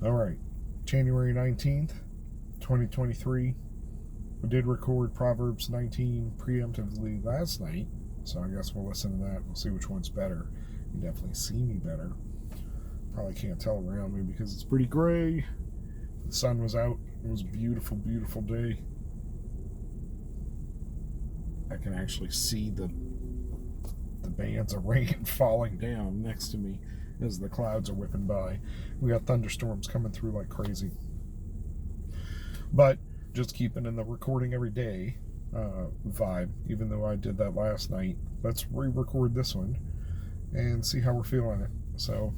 All right, January 19th, 2023. We did record Proverbs 19 preemptively last night, so I guess we'll listen to that. We'll see which one's better. You definitely see me better. Probably can't tell around me because it's pretty gray. The sun was out. It was a beautiful, beautiful day. I can actually see the bands of rain falling down next to me as the clouds are whipping by. We got thunderstorms coming through like crazy. But just keeping in the recording every day vibe, even though I did that last night, let's re-record this one and see how we're feeling it. So,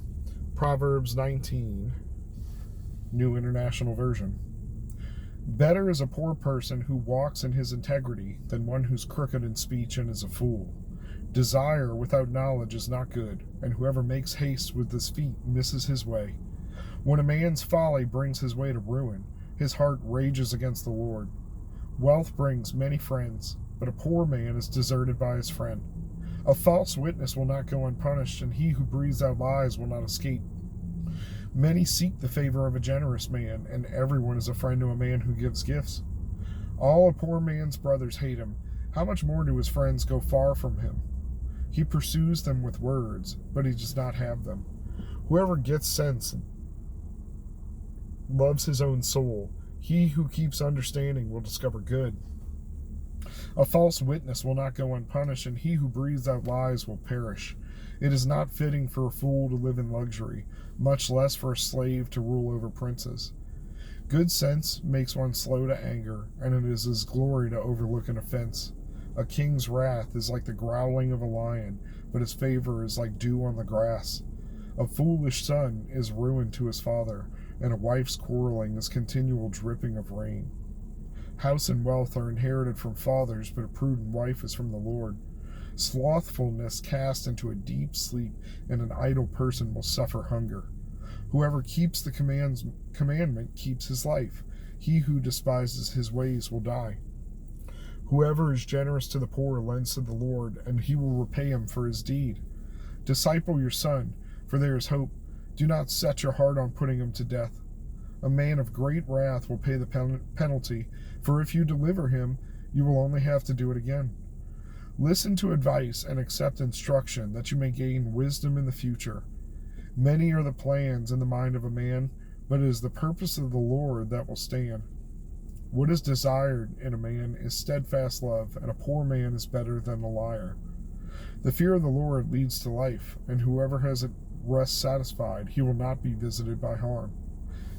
Proverbs 19, New International Version. Better is a poor person who walks in his integrity than one who's crooked in speech and is a fool. Desire without knowledge is not good, and whoever makes haste with his feet misses his way. When a man's folly brings his way to ruin, his heart rages against the Lord. Wealth brings many friends, but a poor man is deserted by his friend. A false witness will not go unpunished, and he who breathes out lies will not escape. Many seek the favor of a generous man, and everyone is a friend to a man who gives gifts. All a poor man's brothers hate him. How much more do his friends go far from him? He pursues them with words, but he does not have them. Whoever gets sense loves his own soul. He who keeps understanding will discover good. A false witness will not go unpunished, and he who breathes out lies will perish. It is not fitting for a fool to live in luxury, much less for a slave to rule over princes. Good sense makes one slow to anger, and it is his glory to overlook an offense. A king's wrath is like the growling of a lion, but his favor is like dew on the grass. A foolish son is ruin to his father, and a wife's quarreling is continual dripping of rain. House and wealth are inherited from fathers, but a prudent wife is from the Lord. Slothfulness casts into a deep sleep, and an idle person will suffer hunger. Whoever keeps the commandment keeps his life. He who despises his ways will die. Whoever is generous to the poor lends to the Lord, and he will repay him for his deed. Disciple your son, for there is hope. Do not set your heart on putting him to death. A man of great wrath will pay the penalty, for if you deliver him, you will only have to do it again. Listen to advice and accept instruction, that you may gain wisdom in the future. Many are the plans in the mind of a man, but it is the purpose of the Lord that will stand. What is desired in a man is steadfast love, and a poor man is better than a liar. The fear of the Lord leads to life, and whoever has it rests satisfied. He will not be visited by harm.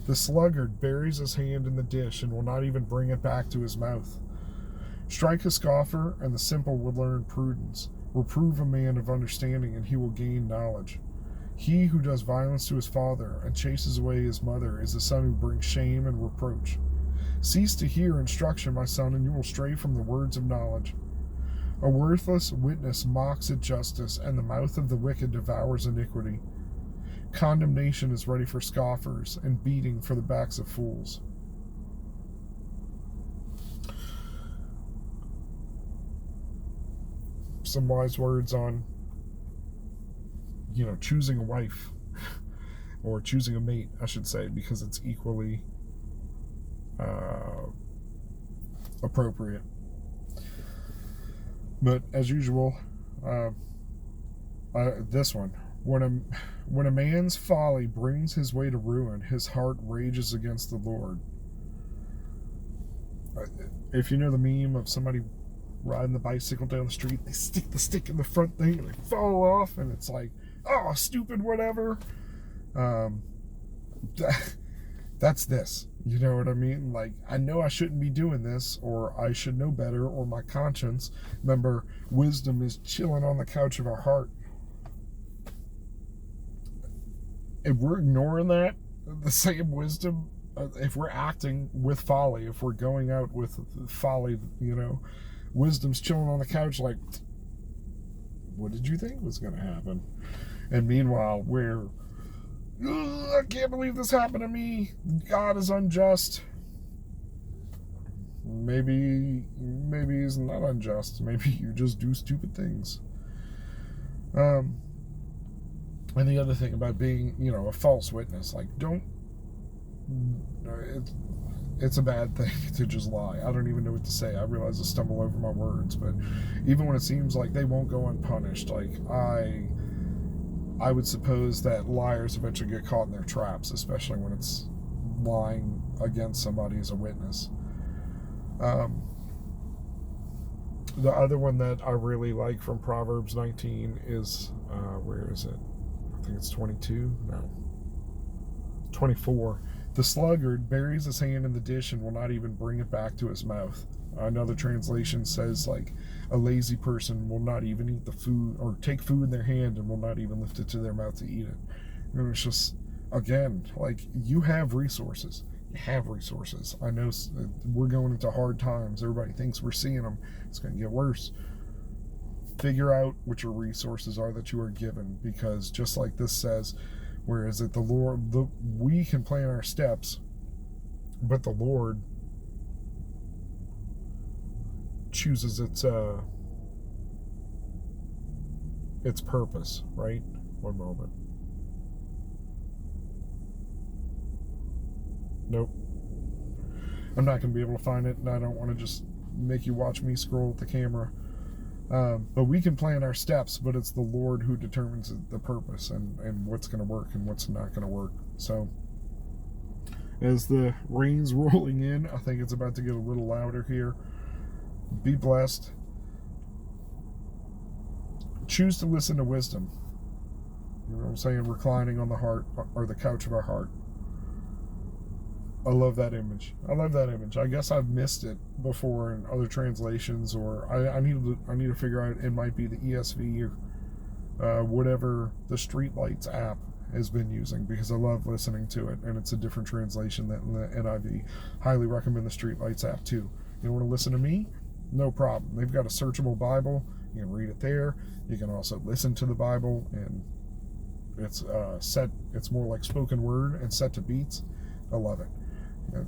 The sluggard buries his hand in the dish and will not even bring it back to his mouth. Strike a scoffer, and the simple will learn prudence. Reprove a man of understanding, and he will gain knowledge. He who does violence to his father and chases away his mother is a son who brings shame and reproach. Cease to hear instruction, my son, and you will stray from the words of knowledge. A worthless witness mocks at justice, and the mouth of the wicked devours iniquity. Condemnation is ready for scoffers, and beating for the backs of fools. Some wise words on, choosing a wife, or choosing a mate, I should say, because it's equally appropriate. But as usual, this one, when a man's folly brings his way to ruin, his heart rages against the Lord. If you know the meme of somebody riding the bicycle down the street, they stick the stick in the front thing and they fall off, and it's like, oh, stupid, whatever. That's this. You know what I mean? Like, I know I shouldn't be doing this, or I should know better, or my conscience. Remember, wisdom is chilling on the couch of our heart. If we're ignoring that, the same wisdom, if we're acting with folly, if we're going out with folly, wisdom's chilling on the couch like, what did you think was going to happen? And meanwhile, we're, I can't believe this happened to me. God is unjust. Maybe he's not unjust. Maybe you just do stupid things. And the other thing about being, a false witness, like, don't it's a bad thing to just lie. I don't even know what to say. I realize I stumble over my words, but even when it seems like they won't go unpunished, like I would suppose that liars eventually get caught in their traps, especially when it's lying against somebody as a witness. The other one that I really like from Proverbs 19 is, where is it? I think it's 22? No. 24. The sluggard buries his hand in the dish and will not even bring it back to his mouth. Another translation says, like, a lazy person will not even eat the food, or take food in their hand and will not even lift it to their mouth to eat it. And it's just, again, like, you have resources. You have resources. I know we're going into hard times. Everybody thinks we're seeing them. It's going to get worse. Figure out what your resources are that you are given, because just like this says, whereas that the Lord, we can plan our steps, but the Lord chooses its purpose, right? One moment. Nope. I'm not going to be able to find it, and I don't want to just make you watch me scroll at the camera. But we can plan our steps, but it's the Lord who determines the purpose and what's going to work and what's not going to work. So, as the rain's rolling in, I think it's about to get a little louder here. Be blessed. Choose to listen to wisdom. You know what I'm saying? Reclining on the heart, or the couch of our heart. I love that image. I guess I've missed it before in other translations, or I need to figure out. It might be the ESV or whatever the Streetlights app has been using, because I love listening to it, and it's a different translation than the NIV. Highly recommend the Streetlights app too. You want to listen to me? No problem. They've got a searchable Bible. You can read it there. You can also listen to the Bible, and it's set. It's more like spoken word and set to beats. I love it.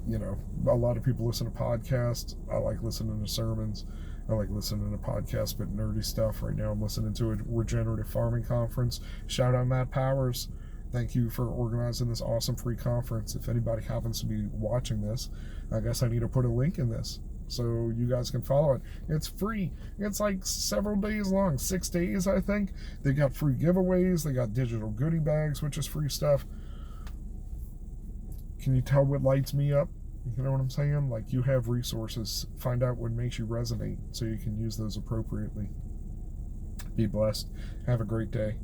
You know, a lot of people listen to podcasts. I like listening to sermons. I like listening to podcasts, but nerdy stuff. Right now I'm listening to a regenerative farming conference. Shout out Matt Powers. Thank you for organizing this awesome free conference. If anybody happens to be watching this, I guess I need to put a link in this so you guys can follow it. It's free. It's like several days long, 6 days, I think. They got free giveaways. They got digital goodie bags, which is free stuff. Can you tell what lights me up? You know what I'm saying? Like, you have resources. Find out what makes you resonate so you can use those appropriately. Be blessed. Have a great day.